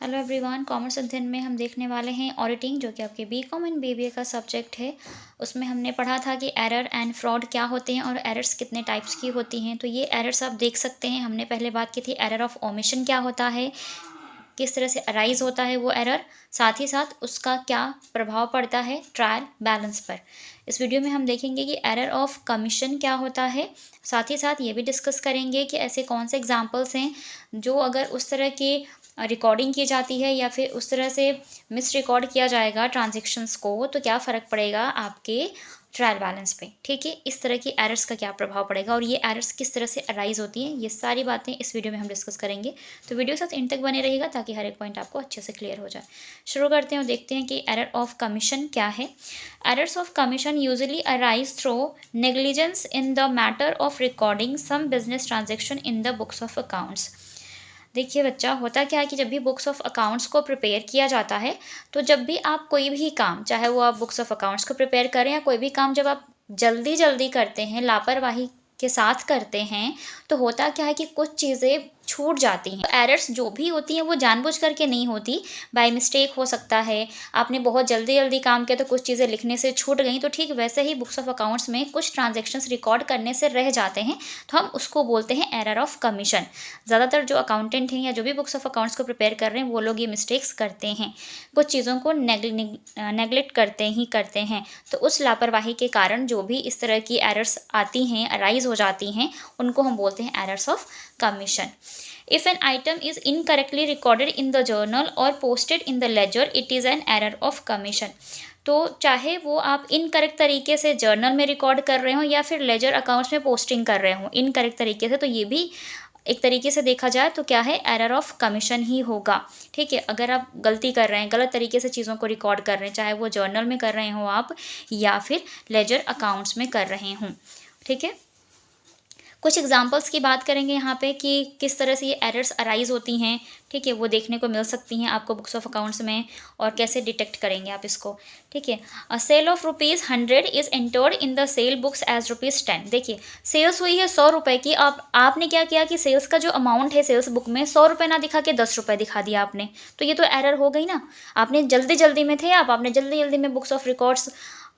Hello everyone, commerce अध्ययन में हम देखने वाले हैं ऑडिटिंग, जो कि आपके बीकॉम एंड बीबीए का सब्जेक्ट है। उसमें हमने पढ़ा था कि एरर एंड फ्रॉड क्या होते हैं और एरर्स कितने टाइप्स की होती हैं। तो ये एरर्स आप देख सकते हैं। हमने पहले बात की थी एरर ऑफ ओमिशन क्या होता है, किस तरह से अराइज होता है वो एरर, साथ ही साथ उसका क्या प्रभाव पड़ता है ट्रायल बैलेंस पर। इस वीडियो में हम देखेंगे कि एरर ऑफ कमीशन क्या होता है। साथ ही साथ ये भी डिस्कस करेंगे कि ऐसे कौन से एग्जांपल्स हैं जो अगर उस तरह की रिकॉर्डिंग की जाती है या फिर उस तरह से मिस रिकॉर्ड किया जाएगा ट्रांजेक्शन्स को, तो क्या फ़र्क पड़ेगा आपके ट्रायल बैलेंस पे। ठीक है, इस तरह की एरर्स का क्या प्रभाव पड़ेगा और ये एरर्स किस तरह से अराइज होती हैं, ये सारी बातें इस वीडियो में हम डिस्कस करेंगे। तो वीडियो साथ इन तक बने रहेगा ताकि हर एक पॉइंट आपको अच्छे से क्लियर हो जाए। शुरू करते हैं और देखते हैं कि एरर ऑफ कमीशन क्या है। Errors of commission usually arise through negligence in the matter of recording some business transaction in the books of accounts. देखिए बच्चा, होता क्या है कि जब भी बुक्स ऑफ अकाउंट्स को प्रिपेयर किया जाता है, तो जब भी आप कोई भी काम, चाहे वो आप बुक्स ऑफ अकाउंट्स को प्रिपेयर करें या कोई भी काम जब आप जल्दी जल्दी करते हैं, लापरवाही के साथ करते हैं, तो होता क्या है कि कुछ चीज़ें छूट जाती हैं। एरर्स जो भी होती हैं वो जानबूझ करके नहीं होती, बाय मिस्टेक हो सकता है। आपने बहुत जल्दी जल्दी काम किया तो कुछ चीज़ें लिखने से छूट गई, तो ठीक वैसे ही बुक्स ऑफ अकाउंट्स में कुछ ट्रांजेक्शन्स रिकॉर्ड करने से रह जाते हैं, तो हम उसको बोलते हैं एरर ऑफ कमीशन। ज़्यादातर जो अकाउंटेंट हैं या जो भी बुक्स ऑफ अकाउंट्स को प्रिपेयर कर रहे हैं, वो लोग ये मिस्टेक्स करते हैं, कुछ चीज़ों को नेगलेक्ट करते हैं। तो उस लापरवाही के कारण जो भी इस तरह की एरर्स आती हैं, अराइज हो जाती हैं, उनको हम बोलते हैं errors of commission. If an item is incorrectly recorded in the journal or posted in the ledger, it is an error of commission. तो चाहे वो आप इनकरेक्ट तरीके से जर्नल में रिकॉर्ड कर रहे हो या फिर लेजर अकाउंट्स में पोस्टिंग कर रहे हो इनकरेक्ट तरीके से, तो ये भी एक तरीके से देखा जाए तो क्या है, एरर ऑफ कमीशन ही होगा। ठीक है, अगर आप गलती कर रहे हैं, गलत तरीके से चीज़ों को रिकॉर्ड कर रहे हैं, चाहे वो जर्नल में कर रहे हो आप या फिर लेजर अकाउंट्स में कर रहे हों। ठीक है, कुछ एग्जांपल्स की बात करेंगे यहाँ पे कि किस तरह से ये एरर्स अराइज होती हैं। ठीक है, वो देखने को मिल सकती हैं आपको बुक्स ऑफ अकाउंट्स में, और कैसे डिटेक्ट करेंगे आप इसको। ठीक है, a sale of ₹100 is entered in the sale books as ₹10। देखिए, सेल्स हुई है 100 रुपये की। आपने क्या किया कि सेल्स का जो अमाउंट है सेल्स बुक में 100 रुपये ना दिखा के 10 रुपये दिखा दिया आपने, तो ये तो एरर हो गई ना। आपने जल्दी जल्दी में थे, आपने जल्दी जल्दी में बुक्स ऑफ रिकॉर्ड्स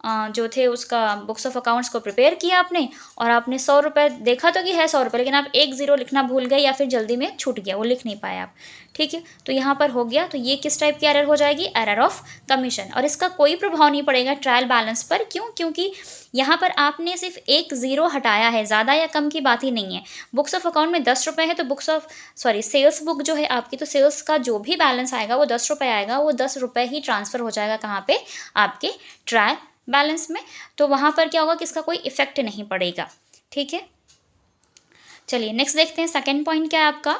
जो थे उसका बुक्स ऑफ अकाउंट्स को प्रिपेयर किया आपने, और आपने 100 रुपये देखा तो कि है 100 रुपये, लेकिन आप 1 ज़ीरो लिखना भूल गए या फिर जल्दी में छूट गया, वो लिख नहीं पाए आप। ठीक है, तो यहाँ पर हो गया। तो ये किस टाइप की एरर हो जाएगी, एरर ऑफ कमीशन, और इसका कोई प्रभाव नहीं पड़ेगा ट्रायल बैलेंस पर। क्यों? क्योंकि यहाँ पर आपने सिर्फ 1 ज़ीरो हटाया है, ज़्यादा या कम की बात ही नहीं है। बुक्स ऑफ अकाउंट में 10 रुपये है, तो सेल्स बुक जो है आपकी, तो सेल्स का जो भी बैलेंस आएगा वो 10 रुपये आएगा, वो 10 रुपये ही ट्रांसफ़र हो जाएगा कहाँ पे, आपके ट्रायल बैलेंस में। तो वहाँ पर क्या होगा कि इसका कोई इफेक्ट नहीं पड़ेगा। ठीक है, चलिए नेक्स्ट देखते हैं। सेकंड पॉइंट क्या है आपका,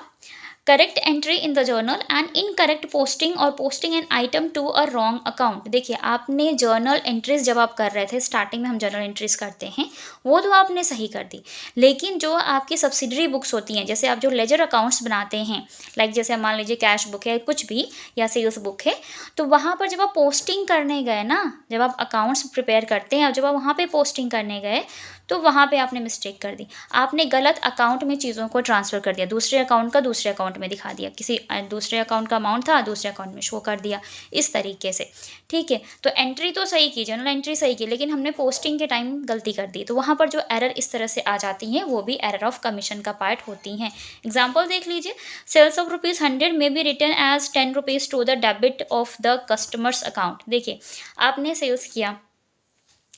correct entry in the journal and incorrect posting और posting an item to a wrong account. देखिए, आपने जर्नल एंट्रीज जब आप कर रहे थे, स्टार्टिंग में हम जर्नल एंट्रीज करते हैं, वो तो आपने सही कर दी, लेकिन जो आपकी सब्सिडरी बुक्स होती हैं, जैसे आप जो लेजर अकाउंट्स बनाते हैं, लाइक जैसे मान लीजिए कैश बुक है कुछ भी, या सेल्स बुक है, तो वहाँ पर जब आप पोस्टिंग करने गए ना, जब आप अकाउंट्स प्रिपेयर करते हैं और जब आप वहाँ पर पोस्टिंग करने गए, तो वहाँ पे आपने मिस्टेक कर दी। आपने गलत अकाउंट में चीज़ों को ट्रांसफ़र कर दिया, दूसरे अकाउंट का दूसरे अकाउंट में दिखा दिया, किसी दूसरे अकाउंट का अमाउंट था दूसरे अकाउंट में शो कर दिया, इस तरीके से। ठीक है, तो एंट्री तो सही की, जनरल एंट्री सही की, लेकिन हमने पोस्टिंग के टाइम गलती कर दी, तो वहाँ पर जो एरर इस तरह से आ जाती हैं, वो भी एरर ऑफ कमीशन का पार्ट होती हैं। एग्जाम्पल देख लीजिए, सेल्स ऑफ ₹100 में be return as ₹10 to the debit of the customers account. देखिए, आपने सेल्स किया,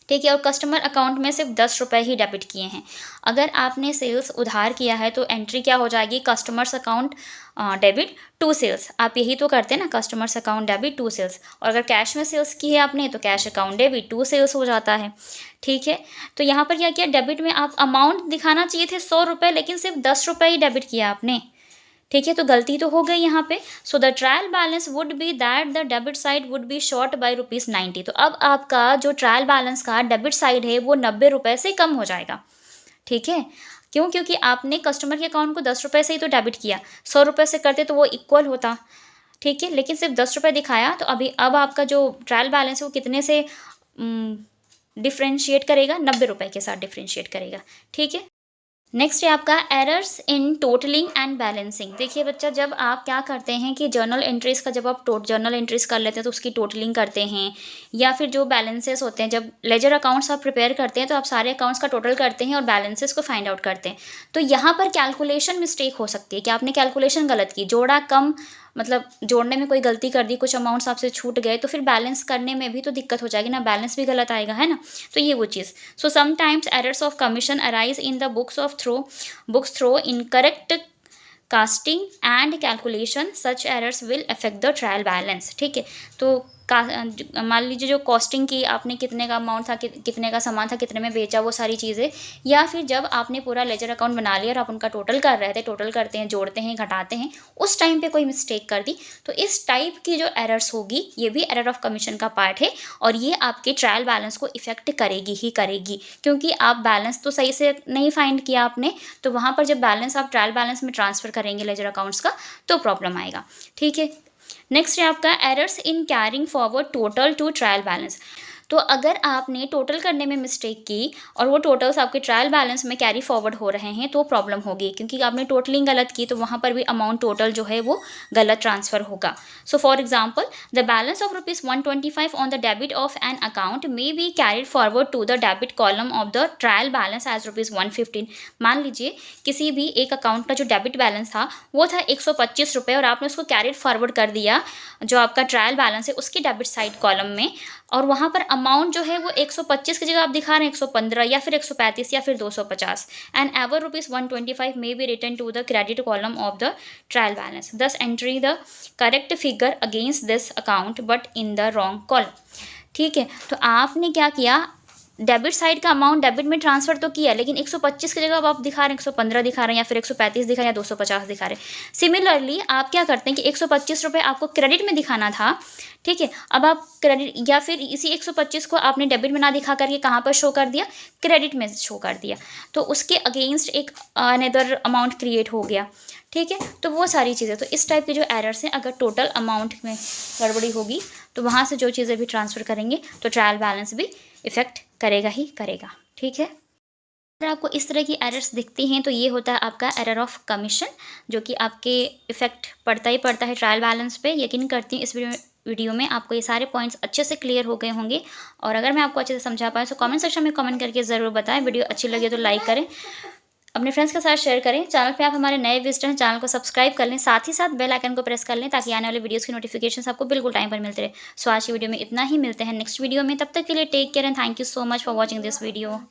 ठीक है, और कस्टमर अकाउंट में सिर्फ 10 रुपये ही डेबिट किए हैं। अगर आपने सेल्स उधार किया है तो एंट्री क्या हो जाएगी, customers account debit to sales. आप यही तो करते हैं ना, customers account debit to sales. और अगर कैश में सेल्स की है आपने, तो cash account debit to sales हो जाता है। ठीक है, तो यहाँ पर क्या किया, डेबिट में आप अमाउंट दिखाना चाहिए थे 100 रुपये, लेकिन सिर्फ 10 रुपये ही डेबिट किया आपने। ठीक है, तो गलती तो हो गई यहाँ पे। So the trial balance would be that the debit side would be short by ₹90। तो अब आपका जो ट्रायल बैलेंस का डेबिट साइड है वो 90 रुपये से कम हो जाएगा। ठीक है, क्यों? क्योंकि आपने कस्टमर के अकाउंट को 10 रुपये से ही तो डेबिट किया, 100 रुपये से करते तो वो इक्वल होता। ठीक है, लेकिन सिर्फ 10 रुपये दिखाया, तो अब आपका जो ट्रायल बैलेंस है वो कितने से डिफ्रेंशिएट करेगा, 90 रुपये के साथ डिफ्रेंशिएट करेगा। ठीक है, नेक्स्ट है आपका errors in totalling and balancing. देखिए बच्चा, जब आप क्या करते हैं कि जर्नल एंट्रीज़ का जब आप जर्नल एंट्रीज़ कर लेते हैं तो उसकी टोटलिंग करते हैं, या फिर जो बैलेंसेस होते हैं, जब लेजर अकाउंट्स आप प्रिपेयर करते हैं तो आप सारे अकाउंट्स का टोटल करते हैं और बैलेंसेस को फाइंड आउट करते हैं। तो यहाँ पर कैलकुलेशन मिस्टेक हो सकती है कि आपने कैलकुलेशन गलत की, जोड़ा कम, मतलब जोड़ने में कोई गलती कर दी, कुछ अमाउंट्स आपसे छूट गए, तो फिर बैलेंस करने में भी तो दिक्कत हो जाएगी ना, बैलेंस भी गलत आएगा, है ना। तो ये वो चीज़। So sometimes errors of commission arise in the books through incorrect casting and calculation, such errors will affect the trial balance. ठीक है, तो मान लीजिए जो कॉस्टिंग की, आपने कितने का अमाउंट था, कितने का सामान था, कितने में बेचा, वो सारी चीज़ें, या फिर जब आपने पूरा लेजर अकाउंट बना लिया और आप उनका टोटल कर रहे थे, टोटल करते हैं, जोड़ते हैं, घटाते हैं, उस टाइम पे कोई मिस्टेक कर दी, तो इस टाइप की जो एरर्स होगी ये भी एरर ऑफ कमीशन का पार्ट है, और ये आपके ट्रायल बैलेंस को इफेक्ट करेगी ही करेगी, क्योंकि आप बैलेंस तो सही से नहीं फाइंड किया आपने, तो वहाँ पर जब बैलेंस आप ट्रायल बैलेंस में ट्रांसफर करेंगे लेजर अकाउंट्स का, तो प्रॉब्लम आएगा। ठीक है, नेक्स्ट है आपका errors in carrying forward total two trial balance. तो अगर आपने टोटल करने में मिस्टेक की और वो टोटल्स आपके ट्रायल बैलेंस में कैरी फॉरवर्ड हो रहे हैं तो प्रॉब्लम होगी, क्योंकि आपने टोटलिंग गलत की तो वहाँ पर भी अमाउंट टोटल जो है वो गलत ट्रांसफ़र होगा। So for example, the balance of ₹125 on the debit of an account may be carried forward to the debit column of the trial balance as ₹115। मान लीजिए किसी भी एक अकाउंट का जो डेबिट बैलेंस था वो था ₹125, और आपने उसको कैरिड फॉरवर्ड कर दिया जो आपका ट्रायल बैलेंस है उसकी डेबिट साइड कॉलम में, और वहाँ पर अमाउंट जो है वो 125 की जगह आप दिखा रहे हैं 115 या फिर 135 या फिर 250, and ever ₹125 may be return to the credit column of the trial balance, thus entry the correct figure against this account but in the wrong column. ठीक है, तो आपने क्या किया, डेबिट साइड का अमाउंट डेबिट में ट्रांसफर तो किया, लेकिन 125 की जगह अब आप दिखा रहे हैं 115 दिखा रहे हैं, या फिर 135 दिखा रहे हैं, या 250 दिखा रहे हैं। सिमिलरली आप क्या करते हैं कि 125 रुपये आपको क्रेडिट में दिखाना था, ठीक है, अब आप क्रेडिट, या फिर इसी 125 को आपने डेबिट में ना दिखा करके कहाँ पर शो कर दिया, क्रेडिट में शो कर दिया, तो उसके अगेंस्ट एक अनदर अमाउंट क्रिएट हो गया। ठीक है, तो वो सारी चीज़ें, तो इस टाइप के जो एरर्स हैं, अगर टोटल अमाउंट में गड़बड़ी होगी तो वहाँ से जो चीज़ें भी ट्रांसफ़र करेंगे तो ट्रायल बैलेंस भी इफ़ेक्ट करेगा ही करेगा। ठीक है, अगर आपको इस तरह की एरर्स दिखती हैं तो ये होता है आपका एरर ऑफ कमीशन, जो कि आपके इफ़ेक्ट पड़ता ही पड़ता है ट्रायल बैलेंस पे। यकीन करती हूँ इस वीडियो में आपको ये सारे पॉइंट्स अच्छे से क्लियर हो गए होंगे, और अगर मैं आपको अच्छे से समझा पाऊँ तो कमेंट सेक्शन में कमेंट करके ज़रूर बताएं। वीडियो अच्छी लगी तो लाइक करें, अपने फ्रेंड्स के साथ शेयर करें। चैनल पे आप हमारे नए विजिटर हैं, चैनल को सब्सक्राइब कर लें, साथ ही साथ बेल आइकन को प्रेस कर लें ताकि आने वाले वीडियोस की नोटिफिकेशंस आपको बिल्कुल टाइम पर मिलते रहे। सो आज की वीडियो में इतना ही, मिलते हैं नेक्स्ट वीडियो में, तब तक के लिए take care and thank you so much for watching this video.